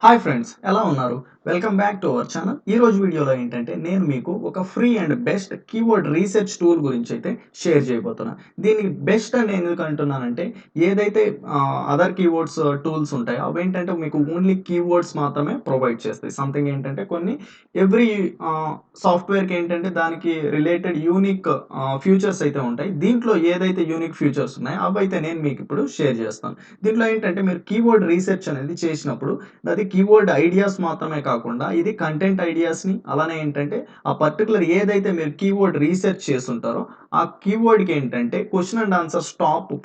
Hi friends, ఎలా ఉన్నారు? Welcome back to our channel. ఈరోజు వీడియోలో ఏంటంటే నేను మీకు ఒక free and best keyword research tool గురించి అయితే షేర్ చేయబోతున్నాను. దీనికి బెస్ట్ అని ఎందుకు అంటున్నానంటే ఏదైతే అదర్ కీవర్డ్స్ టూల్స్ ఉంటాయో అవేంటంటే మీకు ఓన్లీ కీవర్డ్స్ మాత్రమే ప్రొవైడ్ చేస్తాయి. సంథింగ్ ఏంటంటే కొన్ని ఎవ్రీ సాఫ్ట్‌వేర్‌కి ఏంటంటే దానికి రిలేటెడ్ యూనిక్ ఫీచర్స్ అయితే ఉంటాయి. దీంట్లో ఏదైతే యూనిక్ ఫీచర్స్ ఉన్నాయో అవైతే నేను మీకు ఇప్పుడు షేర్ చేస్తాను. దీంట్లో ఏంటంటే మీరు కీవర్డ్ రీసెర్చ్ అనేది చేసినప్పుడు అది కీవర్డ్ ఐడియాస్ మాత్రమే కాకుండా ఇది కంటెంట్ ఐడియాస్‌ని అలానే ఏంటంటే ఆ పర్టిక్యులర్ ఏదైతే మీరు కీవర్డ్ రీసెర్చ్ చేసుంటారో ఆ కీవర్డ్‌కి ఏంటంటే question and answers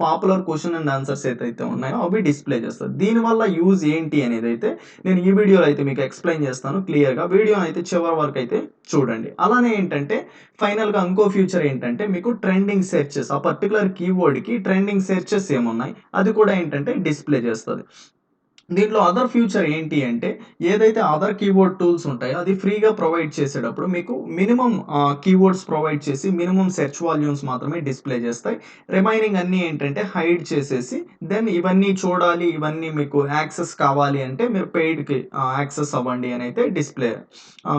popular question and answers ఏదైతే ఉన్నాయో అవి డిస్‌ప్లే చేస్తది. దీనివల్ల యూజ్ ఏంటి అనేదైతే నేను ఈ వీడియోలో అయితే మీకు ఎక్స్‌ప్లెయిన్ చేస్తాను క్లియర్‌గా. వీడియోని అయితే చివరి వరకు అయితే చూడండి. అలానే ఏంటంటే ఫైనల్‌గా ఇంకో ఫ్యూచర్ ఏంటంటే మీకు ట్రెండింగ్ సెర్చెస్ ఆ పర్టిక్యులర్ కీవర్డ్‌కి ట్రెండింగ్ సెర్చెస్ ఏమున్నాయి అది కూడా ఏంటంటే డిస్‌ప్లే చేస్తది. దీంట్లో అదర్ ఫ్యూచర్ ఏంటి అంటే ఏదైతే అదర్ కీవర్డ్ టూల్స్ ఉంటాయో అది ఫ్రీగా ప్రొవైడ్ చేసేటప్పుడు మీకు మినిమమ్ కీవర్డ్స్ ప్రొవైడ్ చేసి మినిమమ్ సెర్చ్ వాల్యూమ్స్ మాత్రమే డిస్‌ప్లే చేస్తాయి. రిమైనింగ్ అన్నీ ఏంటంటే హైడ్ చేసేసి దెన్ ఇవన్నీ చూడాలి, ఇవన్నీ మీకు యాక్సెస్ కావాలి అంటే మీరు పెయిడ్‌కి యాక్సెస్ అవ్వండి అని అయితే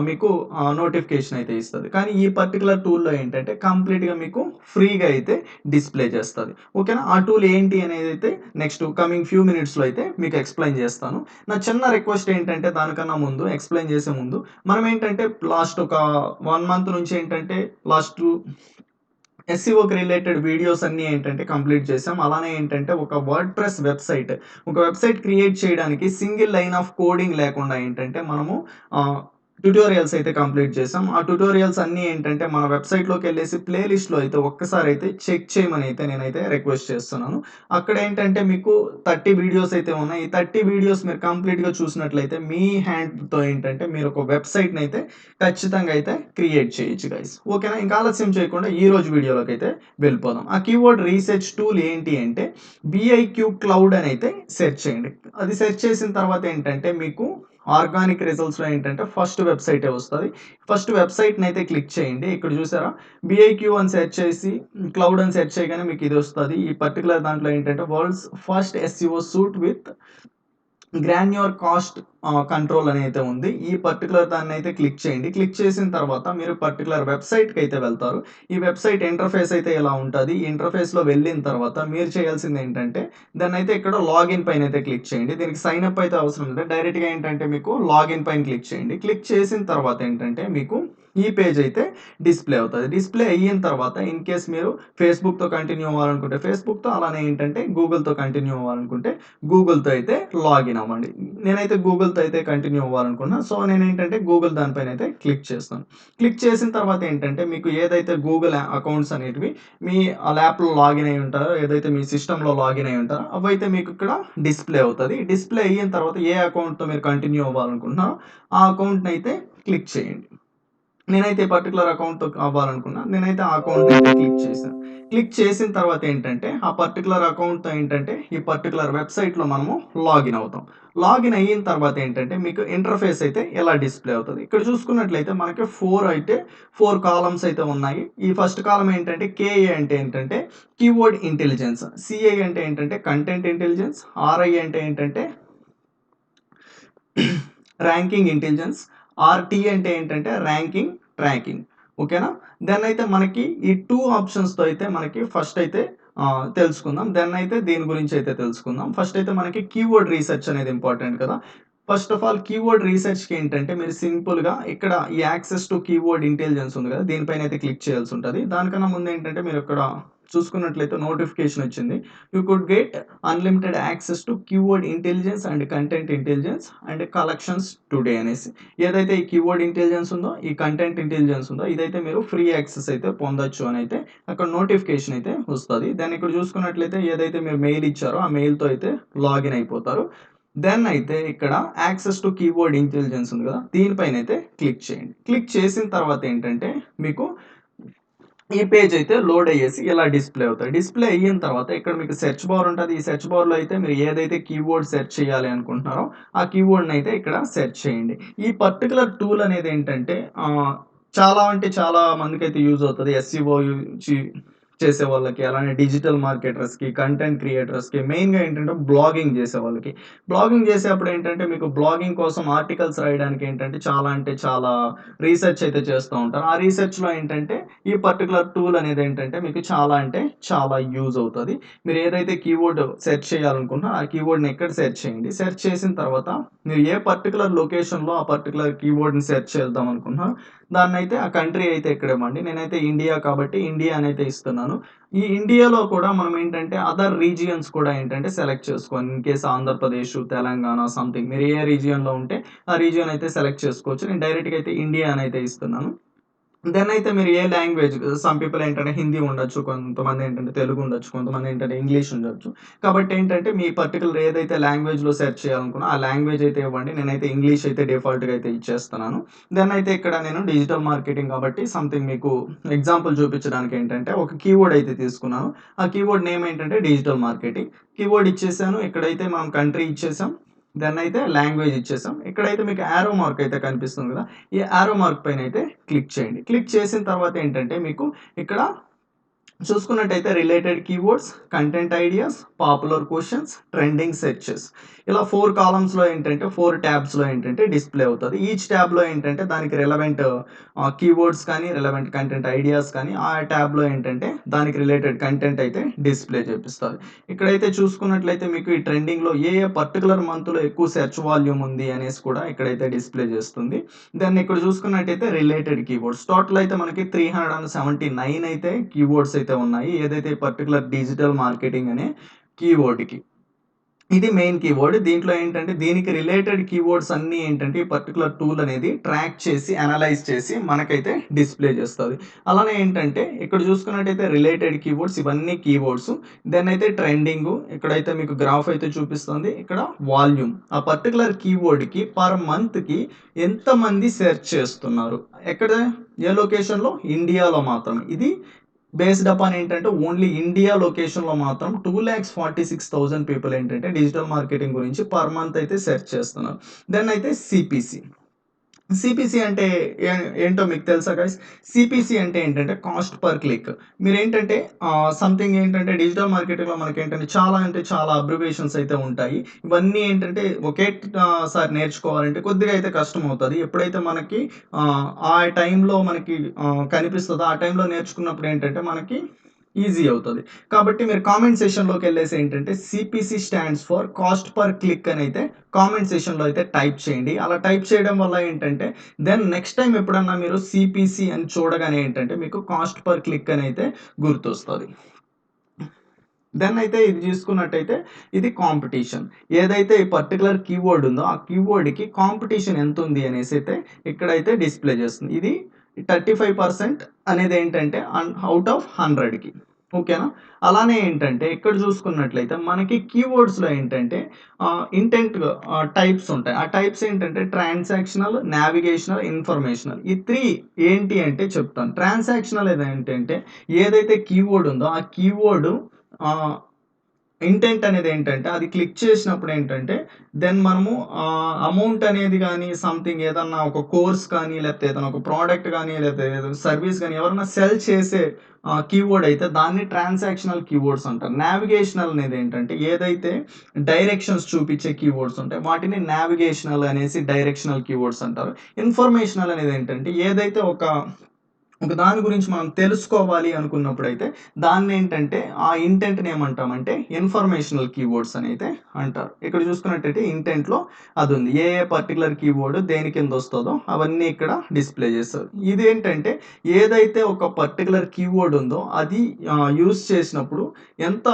మీకు నోటిఫికేషన్ అయితే ఇస్తది. కానీ ఈ పర్టిక్యులర్ టూల్‌లో ఏంటంటే కంప్లీట్‌గా మీకు ఫ్రీగా అయితే డిస్‌ప్లే చేస్తది. ఓకేనా? ఆ టూల్ ఏంటి అనేదైతే నెక్స్ట్ కమింగ్ ఫ్యూ మినిట్స్‌లో అయితే మీకు ఎక్స్‌ప్లెయిన్ చేస్తాను. నా చిన్న రిక్వెస్ట్ ఏంటంటే దానికన్నా ముందు ఎక్స్‌ప్లెయిన్ చేసే ముందు మనం ఏంటంటే లాస్ట్ ఒక 1 మంత్ నుంచి ఏంటంటే లాస్ట్ ఎస్‌ఈఓకి రిలేటెడ్ వీడియోస్ అన్నీ ఏంటంటే కంప్లీట్ చేసాం. అలానే ఏంటంటే ఒక వెబ్‌సైట్ క్రియేట్ చేయడానికి సింగిల్ లైన్ ఆఫ్ కోడింగ్ లేకుండా ఏంటంటే మనము ఆహ్, ట్యుటోరియల్స్ అయితే కంప్లీట్ చేసాం. ఆ ట్యుటోరియల్స్ అన్నీ ఏంటంటే మన వెబ్‌సైట్‌లోకెళ్ళేసి ప్లే లిస్ట్‌లో అయితే ఒక్కసారి చెక్ చేయమని అయితే నేనైతే రిక్వెస్ట్ చేస్తున్నాను. అక్కడ ఏంటంటే మీకు 30 వీడియోస్ అయితే ఉన్నాయి. ఈ 30 వీడియోస్ మీరు కంప్లీట్‌గా చూసినట్లయితే మీ హ్యాండ్‌తో ఏంటంటే మీరు ఒక వెబ్‌సైట్‌ని అయితే ఖచ్చితంగా అయితే క్రియేట్ చేయొచ్చు గైస్. ఓకేనా? ఇంకా ఆలస్యం చేయకుండా ఈ రోజు వీడియోలోకైతే వెళ్ళిపోదాం. ఆ కీవర్డ్ రీసెర్చ్ టూల్ ఏంటి అంటే బీఐక్యూ క్లౌడ్ అని అయితే సెర్చ్ చేయండి. అది సెర్చ్ చేసిన తర్వాత ఏంటంటే మీకు ఆర్గానిక్ రిజల్ట్స్‌లో ఏంటంటే ఫస్ట్ వెబ్‌సైటే వస్తది. ఫస్ట్ వెబ్‌సైట్‌ని అయితే క్లిక్ చేయండి. ఇక్కడ చూసారా? బీఐక్యూ అని సెర్చ్ చేసి క్లౌడ్ అని సెర్చ్ చేయగానే మీకు ఇది వస్తది. ఈ పర్టిక్యులర్ దాంట్లో ఏంటంటే world's first SEO suit with granular cost control అని అయితే ఉంది. ఈ పర్టిక్యులర్ దాన్నయితే క్లిక్ చేయండి. క్లిక్ చేసిన తర్వాత మీరు పర్టిక్యులర్ వెబ్‌సైట్‌కి అయితే వెళ్తారు. ఈ వెబ్‌సైట్ ఇంటర్‌ఫేస్ అయితే ఇలా ఉంటది. ఈ ఇంటర్‌ఫేస్‌లో వెళ్ళిన తర్వాత మీరు చేయాల్సిందేంటంటే దాన్నయితే ఇక్కడ లాగిన్ పైనయితే క్లిక్ చేయండి. దీనికి సైన్ అప్ అయితే అవసరం లేదు. డైరెక్ట్‌గా ఏంటంటే మీకు లాగిన్ పైన క్లిక్ చేయండి. క్లిక్ చేసిన తర్వాత ఏంటంటే మీకు ఈ పేజ్ అయితే డిస్‌ప్లే అవుతది. డిస్‌ప్లే అయిన తర్వాత ఇన్ కేస్ మీరు ఫేస్‌బుక్‌తో కంటిన్యూ అవ్వాలనుకుంటే ఫేస్‌బుక్‌తో అలానే ఏంటంటే గూగుల్‌తో కంటిన్యూ అవ్వాలనుకుంటే గూగుల్‌తో అయితే లాగిన్ అవ్వండి. నేనైతే గూగుల్‌తో అయితే కంటిన్యూ అవ్వాలనుకున్నా. సో, నేనేంటంటే గూగుల్ దానిపైన అయితే క్లిక్ చేస్తాను. క్లిక్ చేసిన తర్వాత ఏంటంటే మీకు ఏదైతే గూగుల్ అకౌంట్స్ అనేటివి మీ ల్యాప్‌లో లాగిన్ అయ్యి ఉంటారో, ఏదైతే మీ సిస్టమ్‌లో లాగిన్ అయ్యి ఉంటారో అవైతే మీకు ఇక్కడ డిస్‌ప్లే అవుతది. డిస్‌ప్లే అయిన తర్వాత ఏ అకౌంట్‌తో మీరు కంటిన్యూ అవ్వాలనుకుంటున్నారో ఆ అకౌంట్‌నైతే క్లిక్ చేయండి. నేనైతే పర్టిక్యులర్ అకౌంట్‌తో అవ్వాలనుకున్నా. నేనైతే ఆ అకౌంట్‌ని అయితే క్లిక్ చేశాను. క్లిక్ చేసిన తర్వాత ఏంటంటే, ఆ పర్టిక్యులర్ అకౌంట్‌తో ఏంటంటే, ఈ పర్టిక్యులర్ వెబ్‌సైట్‌లో మనము లాగిన్ అవుతాం. లాగిన్ అయిన తర్వాత ఏంటంటే, మీకు ఇంటర్‌ఫేస్ అయితే ఇలా డిస్‌ప్లే అవుతది. ఇక్కడ చూసుకున్నట్లయితే మనకి 4 కాలమ్స్ అయితే ఉన్నాయి. ఈ ఫస్ట్ కాలమ్ ఏంటంటే, కేఏ అంటే ఏంటంటే, కీవర్డ్ ఇంటెలిజెన్స్. సీఐ అంటే ఏంటంటే, కంటెంట్ ఇంటెలిజెన్స్. ఆర్ఐ అంటే ఏంటంటే ర్యాంకింగ్ ఇంటెలిజెన్స్. ఆర్‌టీ అంటే ఏంటంటే ర్యాంకింగ్ ట్రాకింగ్. ఓకేనా? దెన్ అయితే మనకి ఈ 2 ఆప్షన్స్‌తో అయితే మనకి ఫస్ట్ అయితే తెలుసుకుందాం. దెన్ అయితే దీని గురించి అయితే తెలుసుకుందాం. ఫస్ట్ అయితే మనకి కీవర్డ్ రీసెర్చ్ అనేది ఇంపార్టెంట్ కదా! ఫస్ట్ ఆఫ్ ఆల్ కీవర్డ్ రీసెర్చ్‌కి ఏంటంటే మీరు సింపుల్‌గా ఇక్కడ ఈ యాక్సెస్ టు కీవర్డ్ ఇంటెలిజెన్స్ ఉంది కదా! దీనిపైన అయితే క్లిక్ చేయాల్సి ఉంటది. దానికన్నా ముందు ఏంటంటే మీరు ఇక్కడ చూసుకున్నట్లయితే నోటిఫికేషన్ వచ్చింది. You could get unlimited access to keyword intelligence and content intelligence and collections today అనేసి. ఏదైతే ఈ కీవర్డ్ ఇంటెలిజెన్స్ ఉందో, ఈ కంటెంట్ ఇంటెలిజెన్స్ ఉందో ఇదైతే మీరు ఫ్రీ యాక్సెస్ అయితే పొందొచ్చు అని అయితే అక్కడ నోటిఫికేషన్ అయితే వస్తది. దెన్ ఇక్కడ చూసుకున్నట్లయితే ఏదైతే మీరు మెయిల్ ఇచ్చారో ఆ మెయిల్‌తో అయితే లాగిన్ అయిపోతారు. దెన్ అయితే ఇక్కడ యాక్సెస్ టు కీవర్డ్ ఇంటెలిజెన్స్ ఉంది కదా! దీనిపైన అయితే క్లిక్ చేయండి. క్లిక్ చేసిన తర్వాత ఏంటంటే మీకు ఈ పేజ్ అయితే లోడ్ అయ్యేసి ఇలా డిస్‌ప్లే అవుతాయి. డిస్‌ప్లే అయిన తర్వాత ఇక్కడ మీకు సెర్చ్ బార్ ఉంటది. ఈ సెర్చ్ బార్‌లో అయితే మీరు ఏదైతే కీవర్డ్ సెర్చ్ చేయాలి అనుకుంటున్నారో ఆ కీవర్డ్‌నయితే ఇక్కడ సెర్చ్ చేయండి. ఈ పర్టిక్యులర్ టూల్ అనేది ఏంటంటే చాలా అంటే చాలా మందికైతే యూజ్ అవుతది. ఎస్‌ఈఓ చి చేసే వాళ్ళకి, అలానే డిజిటల్ మార్కెటర్స్‌కి, కంటెంట్ క్రియేటర్స్‌కి, మెయిన్‌గా ఏంటంటే బ్లాగింగ్ చేసే వాళ్ళకి. బ్లాగింగ్ చేసేప్పుడు ఏంటంటే మీకు బ్లాగింగ్ కోసం ఆర్టికల్స్ రాయడానికి ఏంటంటే చాలా అంటే చాలా రీసెర్చ్ అయితే చేస్తూ ఉంటారు. ఆ రీసెర్చ్‌లో ఏంటంటే ఈ పర్టిక్యులర్ టూల్ అనేది ఏంటంటే మీకు చాలా అంటే చాలా యూజ్ అవుతది. మీరు ఏదైతే కీవర్డ్ సెర్చ్ చేయాలనుకుంటున్నారో ఆ కీవర్డ్‌ని ఎక్కడ సెర్చ్ చేయండి. సెర్చ్ చేసిన తర్వాత మీరు ఏ పర్టిక్యులర్ లొకేషన్‌లో ఆ పర్టిక్యులర్ కీవర్డ్‌ని సెర్చ్ చేద్దాం అనుకుంటున్నారో దాన్నైతే ఆ కంట్రీ అయితే ఇక్కడ ఇవ్వండి. నేనైతే ఇండియా కాబట్టి ఇండియా అనైతే ఇస్తున్నాను. ఈ ఇండియాలో కూడా మనం ఏంటంటే అదర్ రీజియన్స్ కూడా ఏంటంటే సెలెక్ట్ చేసుకోవాలి. In case Andhra Pradesh, Telangana something మీరు ఏ రీజియన్‌లో ఉంటే ఆ రీజియన్ అయితే సెలెక్ట్ చేసుకోవచ్చు. నేను డైరెక్ట్‌గా అయితే ఇండియా అనైతే ఇస్తున్నాను. దెన్ అయితే మీరు ఏ లాంగ్వేజ్ సమ్ పీపుల్ ఏంటంటే హిందీ ఉండొచ్చు. కొంతమంది ఏంటంటే తెలుగు ఉండొచ్చు. కొంతమంది ఏంటంటే ఇంగ్లీష్ ఉండొచ్చు. కాబట్టి ఏంటంటే మీ పర్టిక్యులర్ ఏదైతే లాంగ్వేజ్‌లో సెర్చ్ చేయాలనుకున్నో ఆ లాంగ్వేజ్ అయితే ఇవ్వండి. నేనైతే ఇంగ్లీష్ అయితే డిఫాల్ట్‌గా అయితే ఇచ్చేస్తున్నాను. దెన్ అయితే ఇక్కడ నేను డిజిటల్ మార్కెటింగ్ కాబట్టి సంథింగ్ మీకు ఎగ్జాంపుల్ చూపించడానికి ఏంటంటే ఒక కీవర్డ్ అయితే తీసుకున్నాను. ఆ కీవర్డ్ నేమ్ ఏంటంటే డిజిటల్ మార్కెటింగ్. కీవర్డ్ ఇచ్చేసాను. ఇక్కడైతే మనం కంట్రీ ఇచ్చేసాం. దెన్ అయితే లాంగ్వేజ్ ఇచ్చేసాం. ఇక్కడైతే మీకు యారో మార్క్ అయితే కనిపిస్తుంది కదా! ఈ యారో మార్క్ పైనైతే క్లిక్ చేయండి. క్లిక్ చేసిన తర్వాత ఏంటంటే మీకు ఇక్కడ చూసుకున్నట్టయితే related keywords, content ideas, popular questions, trending searches ఇలా 4 కాలమ్స్‌లో ఏంటంటే 4 ట్యాబ్స్‌లో ఏంటంటే డిస్‌ప్లే అవుతది. ఈచ్ ట్యాబ్‌లో ఏంటంటే దానికి రిలవెంట్ కీవర్డ్స్ కానీ, రిలవెంట్ కంటెంట్ ఐడియాస్ కానీ ఆ ట్యాబ్‌లో ఏంటంటే దానికి రిలేటెడ్ కంటెంట్ అయితే డిస్‌ప్లే చేపిస్తది. ఇక్కడైతే చూసుకున్నట్లయితే మీకు ఈ ట్రెండింగ్‌లో ఏ ఏ పర్టిక్యులర్ మంత్‌లో ఎక్కువ సెర్చ్ వాల్యూమ్ ఉంది అనేసి కూడా ఇక్కడైతే డిస్‌ప్లే చేస్తుంది. దెన్ ఇక్కడ చూసుకున్నట్టయితే రిలేటెడ్ కీవర్డ్స్ టోటల్ అయితే మనకి 379 అయితే కీవర్డ్స్ అయితే ఉన్నాయి. ఏదైతే పర్టిక్యులర్ డిజిటల్ మార్కెటింగ్ అనే కీవర్డ్‌కి. ఇది మెయిన్ కీవర్డ్. దీంట్లో ఏంటంటే దీనికి రిలేటెడ్ కీవర్డ్స్ అన్నీ ఏంటంటే ఈ పర్టిక్యులర్ టూల్ అనేది ట్రాక్ చేసి, అనలైజ్ చేసి మనకైతే డిస్‌ప్లే చేస్తది. అలానే ఏంటంటే ఇక్కడ చూసుకున్నట్టయితే రిలేటెడ్ కీవర్డ్స్ ఇవన్నీ కీవర్డ్స్. దెన్ అయితే ట్రెండింగు ఇక్కడైతే మీకు గ్రాఫ్ అయితే చూపిస్తుంది. ఇక్కడ వాల్యూమ్ ఆ పర్టిక్యులర్ కీవర్డ్‌కి పర్ మంత్‌కి ఎంతమంది సెర్చ్ చేస్తున్నారు. ఎక్కడ ఏ లొకేషన్‌లో ఇండియాలో మాత్రమే. ఇది బేస్డ్ అపాన్ ఏంటంటే ఓన్లీ ఇండియా లొకేషన్‌లో మాత్రం 2,46,000 పీపుల్ ఏంటంటే డిజిటల్ మార్కెటింగ్ గురించి పర్ మంత్ అయితే సెర్చ్ చేస్తున్నారు. దెన్ అయితే సీపీసీ. సీపీసీ అంటే ఏ ఏంటో మీకు తెలుసా గైస్? సీపీసీ అంటే ఏంటంటే కాస్ట్ పర్ క్లిక్. మీరేంటంటే సంథింగ్ ఏంటంటే డిజిటల్ మార్కెటింగ్‌లో మనకేంటంటే చాలా అంటే చాలా అబ్రివియేషన్స్ అయితే ఉంటాయి. ఇవన్నీ ఏంటంటే ఒకే సారి నేర్చుకోవాలంటే కొద్దిగా అయితే కష్టమవుతది. ఎప్పుడైతే మనకి ఆ టైంలో మనకి కనిపిస్తదో ఆ టైంలో నేర్చుకున్నప్పుడు ఏంటంటే మనకి ఈజీ అవుతది. కాబట్టి మీరు కామెంట్ సెక్షన్‌లోకెళ్ళేసి ఏంటంటే CPC stands for cost per click అనైతే కామెంట్ సెక్షన్‌లో అయితే టైప్ చేయండి. అలా టైప్ చేయడం వల్ల ఏంటంటే దెన్ నెక్స్ట్ టైమ్ ఎప్పుడన్నా మీరు సీపీసీ అని చూడగానే ఏంటంటే మీకు కాస్ట్ పర్ క్లిక్ అని అయితే గుర్తొస్తది. దెన్ అయితే ఇది చూసుకున్నట్టయితే ఇది కాంపిటీషన్. ఏదైతే ఈ పర్టిక్యులర్ కీవర్డ్ ఉందో ఆ కీవర్డ్‌కి కాంపిటీషన్ ఎంతుంది అనేసైతే ఇక్కడైతే డిస్‌ప్లే చేస్తుంది. ఇది 35% అనేదేంటంటే ఔట్ ఆఫ్ 100కి. ఓకేనా? అలానే ఏంటంటే ఇక్కడ చూసుకున్నట్లయితే మనకి కీవర్డ్స్‌లో ఏంటంటే ఇంటెంట్ టైప్స్ ఉంటాయి. ఆ టైప్స్ ఏంటంటే ట్రాన్సాక్షనల్, నావిగేషనల్, ఇన్ఫర్మేషనల్. ఈ 3 ఏంటి అంటే చెప్తాను. ట్రాన్సాక్షనల్ ఏంటంటే ఏదైతే కీవర్డ్ ఉందో ఆ కీవర్డ్ ఆహ్, ఇంటెంట్ అనేదేంటంటే అది క్లిక్ చేసినప్పుడు ఏంటంటే దెన్ మనము అమౌంట్ అనేది గాని సంథింగ్ ఏదన్నా ఒక కోర్స్ కానీ లేకపోతే ఏదైనా ఒక ప్రొడక్ట్ గాని లేకపోతే ఏదైనా సర్విస్ గాని ఎవరైనా సెల్ చేసే కీవర్డ్ అయితే దాన్ని ట్రాన్సాక్షనల్ కీవర్డ్స్ అంటారు. నావిగేషనల్ అనేదేంటంటే ఏదైతే డైరెక్షన్స్ చూపించే కీవర్డ్స్ ఉంటాయి వాటిని నావిగేషనల్ అనేసి డైరెక్షనల్ కీవర్డ్స్ అంటారు. ఇన్ఫర్మేషనల్ అనేదేంటంటే ఏదైతే ఒక దాని గురించి మనం తెలుసుకోవాలి అనుకున్నప్పుడైతే దాన్నేంటంటే ఆ ఇంటెంట్‌ని ఏమంటామంటే ఇన్ఫర్మేషనల్ కీవర్డ్స్ అని అయితే అంటారు. ఇక్కడ చూసుకున్నట్టయితే ఇంటెంట్‌లో అదుంది. ఏ ఏ పర్టిక్యులర్ కీవర్డ్ దేని కిందొస్తదో అవన్నీ ఇక్కడ డిస్‌ప్లే చేస్తది. ఇదేంటంటే ఏదైతే ఒక పర్టిక్యులర్ కీవర్డ్ ఉందో అది యూజ్ చేసినప్పుడు ఎంత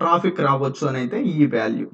ట్రాఫిక్ రావచ్చు అనైతే ఈ వాల్యూ.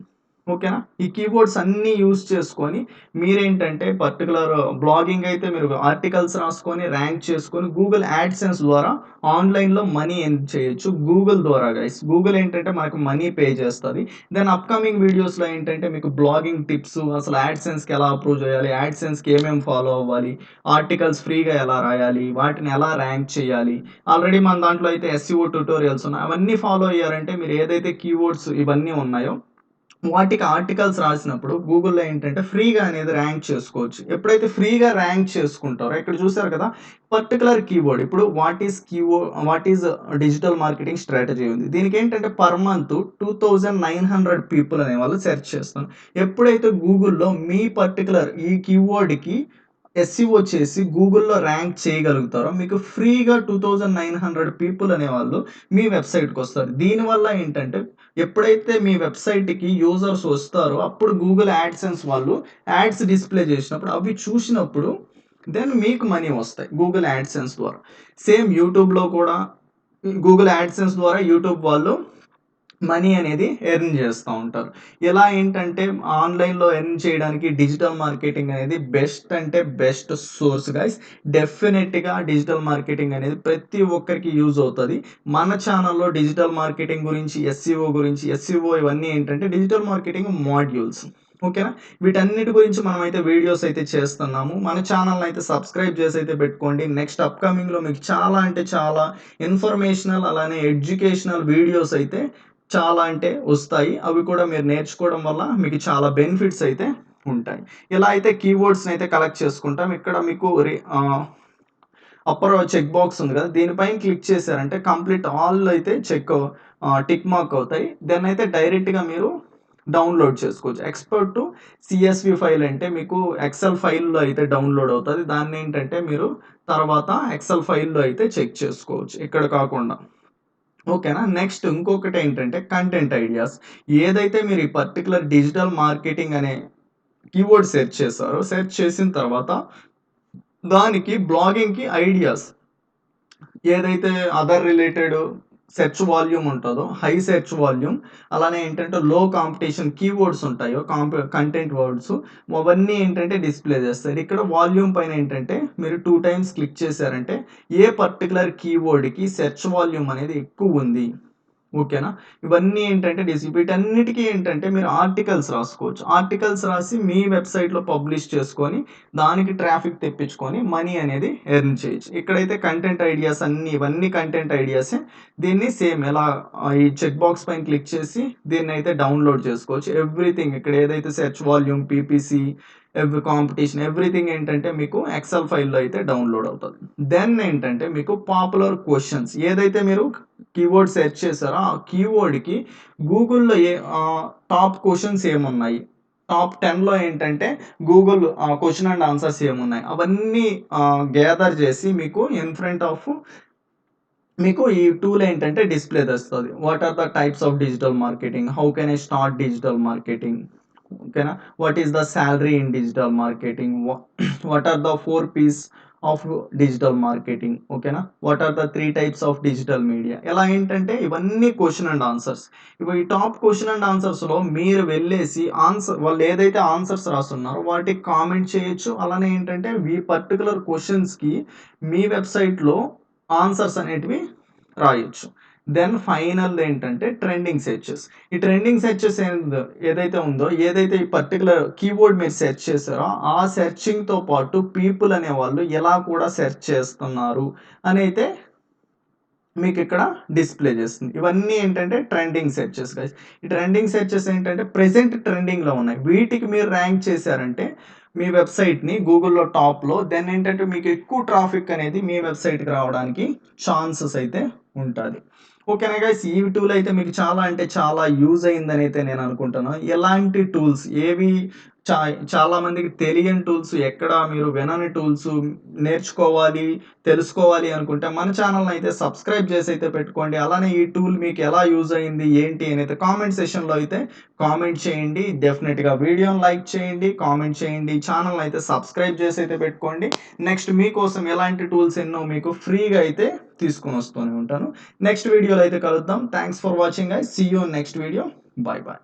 ఓకేనా? ఈ కీవర్డ్స్ అన్నీ యూజ్ చేసుకొని మీరేంటంటే పర్టిక్యులర్ బ్లాగింగ్ అయితే మీరు ఆర్టికల్స్ రాసుకొని, ర్యాంక్ చేసుకొని గూగుల్ యాడ్‌సెన్స్ ద్వారా ఆన్‌లైన్‌లో మనీ ఎర్న్ చేయొచ్చు. గూగుల్ ద్వారా గైస్. గూగుల్ ఏంటంటే మనకు మనీ పే చేస్తది. దెన్ అప్‌కమింగ్ వీడియోస్‌లో ఏంటంటే మీకు బ్లాగింగ్ టిప్స్ అసలు యాడ్‌సెన్స్‌కి ఎలా అప్రూవ్ చేయాలి? యాడ్‌సెన్స్‌కి ఏమేం ఫాలో అవ్వాలి? ఆర్టికల్స్ ఫ్రీగా ఎలా రాయాలి? వాటిని ఎలా ర్యాంక్ చేయాలి? ఆల్రెడీ మన దాంట్లో అయితే ఎస్‌ఈఓ ట్యుటోరియల్స్ ఉన్నాయి. అవన్నీ ఫాలో అయ్యారంటే మీరు ఏదైతే కీవర్డ్స్ ఇవన్నీ ఉన్నాయో వాటికి ఆర్టికల్స్ రాసినప్పుడు గూగుల్‌లో ఏంటంటే ఫ్రీగా అనేది ర్యాంక్ చేసుకోవచ్చు. ఎప్పుడైతే ఫ్రీగా ర్యాంక్ చేసుకుంటారో ఇక్కడ చూసారు కదా! పర్టిక్యులర్ కీవర్డ్ ఇప్పుడు what is digital marketing strategy ఉంది. దీనికేంటంటే పర్ మంత్ 2900 పీపుల్ అనేవాళ్ళు సెర్చ్ చేస్తున్నారు. ఎప్పుడైతే గూగుల్‌లో మీ పర్టిక్యులర్ ఈ కీవర్డ్‌కి ఎస్‌ఈఓ చేసి గూగుల్‌లో ర్యాంక్ చేయగలుగుతారో మీకు ఫ్రీగా 2900 పీపుల్ అనేవాళ్ళు మీ వెబ్‌సైట్‌కొస్తారు. దీనివల్ల ఏంటంటే ఎప్పుడైతే మీ వెబ్‌సైట్‌కి యూజర్స్ వస్తారో అప్పుడు గూగుల్ యాడ్‌సెన్స్ వాళ్ళు యాడ్స్ డిస్‌ప్లే చేసినప్పుడు అవి చూసినప్పుడు దెన్ మీకు మనీ వస్తాయి గూగుల్ యాడ్‌సెన్స్ ద్వారా. సేమ్ యూట్యూబ్‌లో కూడా గూగుల్ యాడ్‌సెన్స్ ద్వారా యూట్యూబ్ వాళ్ళు మనీ అనేది ఎర్న్ చేస్తా ఉంటారు. ఇలా ఏంటంటే ఆన్‌లైన్‌లో ఎర్న్ చేయడానికి డిజిటల్ మార్కెటింగ్ అనేది బెస్ట్ అంటే బెస్ట్ సోర్స్ గైస్. డెఫినిట్‌గా డిజిటల్ మార్కెటింగ్ అనేది ప్రతి ఒక్కరికి యూజ్ అవుతది. మన ఛానెల్‌లో డిజిటల్ మార్కెటింగ్ గురించి, ఎస్‌ఈఓ ఇవన్నీ ఏంటంటే డిజిటల్ మార్కెటింగ్ మాడ్యూల్స్. ఓకేనా? వీటన్నిటి గురించి మనమైతే వీడియోస్ అయితే చేస్తున్నాము. మన ఛానెల్‌ని అయితే సబ్స్క్రైబ్ చేసి అయితే పెట్టుకోండి. నెక్స్ట్ అప్‌కమింగ్‌లో మీకు చాలా అంటే చాలా ఇన్ఫర్మేషనల్ అలానే ఎడ్యుకేషనల్ వీడియోస్ అయితే చాలా అంటే వస్తాయి. అవి కూడా మీరు నేర్చుకోవడం వల్ల మీకు చాలా బెనిఫిట్స్ అయితే ఉంటాయి. ఇలా అయితే కీవర్డ్స్‌ని అయితే కలెక్ట్ చేసుకుంటాం. ఇక్కడ మీకు అప్పర్ చెక్ బాక్స్ ఉంది కదా! దీనిపైన క్లిక్ చేశారంటే కంప్లీట్ ఆల్ అయితే టిక్ మార్క్ అవుతాయి. దెన్ అయితే డైరెక్ట్‌గా మీరు డౌన్‌లోడ్ చేసుకోవచ్చు. ఎక్స్‌పోర్ట్ టు సీఎస్‌వి ఫైల్ అంటే మీకు ఎక్సెల్ ఫైల్‌లో అయితే డౌన్‌లోడ్ అవుతది. దాన్నేంటంటే మీరు తర్వాత ఎక్సెల్ ఫైల్‌లో అయితే చెక్ చేసుకోవచ్చు. ఇక్కడ కాకుండా. ఓకేనా? నెక్స్ట్ ఇంకొకటేంటంటే కంటెంట్ ఐడియాస్. ఏదైతే మీరు ఈ పర్టిక్యులర్ డిజిటల్ మార్కెటింగ్ అనే కీవర్డ్ సెర్చ్ చేశారో, సెర్చ్ చేసిన తర్వాత దానికి బ్లాగింగ్‌కి ఐడియాస్ ఏదైతే అదర్ రిలేటెడ్ సెర్చ్ వాల్యూమ్ ఉంటదో, హై సెర్చ్ వాల్యూమ్ అలానే ఏంటంటే లో కాంపిటీషన్ కీవర్డ్స్ ఉంటాయో, కంటెంట్ వర్డ్స్ అవన్నీ ఏంటంటే డిస్‌ప్లే చేస్తాయి. ఇక్కడ వాల్యూమ్ పైన ఏంటంటే మీరు 2 టైమ్స్ క్లిక్ చేశారంటే ఏ పర్టిక్యులర్ కీవర్డ్‌కి సెర్చ్ వాల్యూమ్ అనేది ఎక్కువుంది. ఓకేనా? ఇవన్నీ ఏంటంటే వీటన్నిటికి ఏంటంటే మీరు ఆర్టికల్స్ రాసుకోవచ్చు. ఆర్టికల్స్ రాసి మీ వెబ్‌సైట్‌లో పబ్లిష్ చేసుకొని, దానికి ట్రాఫిక్ తెప్పించుకొని మనీ అనేది ఎర్న్ చేయొచ్చు. ఇక్కడైతే కంటెంట్ ఐడియాస్ అన్నీ ఇవన్నీ కంటెంట్ ఐడియాసే. దీన్ని సేమ్ ఎలా ఈ చెక్ బాక్స్ పైన క్లిక్ చేసి దీన్నైతే డౌన్‌లోడ్ చేసుకోవచ్చు. ఎవ్రీథింగ్ ఇక్కడ ఏదైతే search volume, PPC, competition everything ఏంటంటే మీకు ఎక్సెల్ ఫైల్‌లో అయితే డౌన్‌లోడ్ అవుతది. దెన్ ఏంటంటే మీకు పాపులర్ క్వెషన్స్ ఏదైతే మీరు కీవర్డ్ సెర్చ్ చేసారో ఆ కీవర్డ్‌కి గూగుల్‌లో టాప్ క్వెషన్స్ ఏమున్నాయి? టాప్ 10లో ఏంటంటే గూగుల్ క్వెషన్ అండ్ ఆన్సర్స్ ఏమున్నాయి? అవన్నీ గ్యాదర్ చేసి మీకు ఇన్ ఫ్రంట్ ఆఫ్ మీకు ఈ టూల్ ఏంటంటే డిస్‌ప్లే తెస్తది. What are the types of digital marketing? How can I start digital marketing? ఓకేనా? What is the salary in digital marketing? What are the 4 P's of digital marketing? ఓకేనా? What are the 3 types of digital media? ఇలా ఏంటంటే ఇవన్నీ question and answers. ఇవి ఈ top question and ఆన్సర్స్‌లో మీరు వెళ్ళేసి వాళ్ళు ఏదైతే ఆన్సర్స్ రాసున్నారో వాటికి కామెంట్ చేయొచ్చు. అలానే ఏంటంటే ఈ పర్టిక్యులర్ క్వెషన్స్‌కి మీ వెబ్‌సైట్‌లో ఆన్సర్స్ అనేటివి రాయొచ్చు. దెన్ ఫైనల్ ఏంటంటే ట్రెండింగ్ సెర్చెస్. ఈ ట్రెండింగ్ సెర్చెస్ ఏదైతే ఉందో, ఏదైతే ఈ పర్టిక్యులర్ కీవర్డ్ మీరు సెర్చ్ చేసారో, ఆ సెర్చింగ్‌తో పాటు పీపుల్ అనేవాళ్ళు ఎలా కూడా సెర్చ్ చేస్తున్నారు అనైతే మీకిక్కడ డిస్‌ప్లే చేస్తుంది. ఇవన్నీ ఏంటంటే ట్రెండింగ్ సెర్చెస్ గైస్. ఈ ట్రెండింగ్ సెర్చెస్ ఏంటంటే ప్రెజెంట్ ట్రెండింగ్‌లో ఉన్నాయి. వీటికి మీరు ర్యాంక్ చేశారంటే మీ వెబ్‌సైట్‌ని గూగుల్‌లో టాప్‌లో దెన్ ఏంటంటే మీకు ఎక్కువ ట్రాఫిక్ అనేది మీ వెబ్‌సైట్‌కి రావడానికి ఛాన్సెస్ అయితే ఉంటాది. ఓకేనా గైస్. ఈ టూల్ అయితే మీకు చాలా అంటే చాలా యూజ్ అయిందనైతే నేను అనుకుంటున్నాను. ఎలాంటి టూల్స్ ఏవి చా చాలా మందికి తెలియని టూల్స్ ఎక్కడ మీరు వినని టూల్స్ నేర్చుకోవాలి తెలుసుకోవాలి అనుకుంటే మన ఛానల్‌ని అయితే సబ్స్క్రైబ్ చేసి అయితే పెట్టుకోండి. అలానే ఈ టూల్ మీకు ఎలా యూజ్ అయింది, ఏంటి అనైతే కామెంట్ సెక్షన్‌లో అయితే కామెంట్ చేయండి. డెఫినిట్‌గా వీడియోని లైక్ చేయండి, కామెంట్ చేయండి. ఛానల్‌ని అయితే సబ్స్క్రైబ్ చేసి అయితే పెట్టుకోండి. నెక్స్ట్ మీకోసం ఎలాంటి టూల్స్ ఎన్నో మీకు ఫ్రీగా అయితే తీసుకొని వస్తూనే ఉంటాను. నెక్స్ట్ వీడియోలో అయితే కలుద్దాం. Thanks for watching guys. See you in next video. Bye by.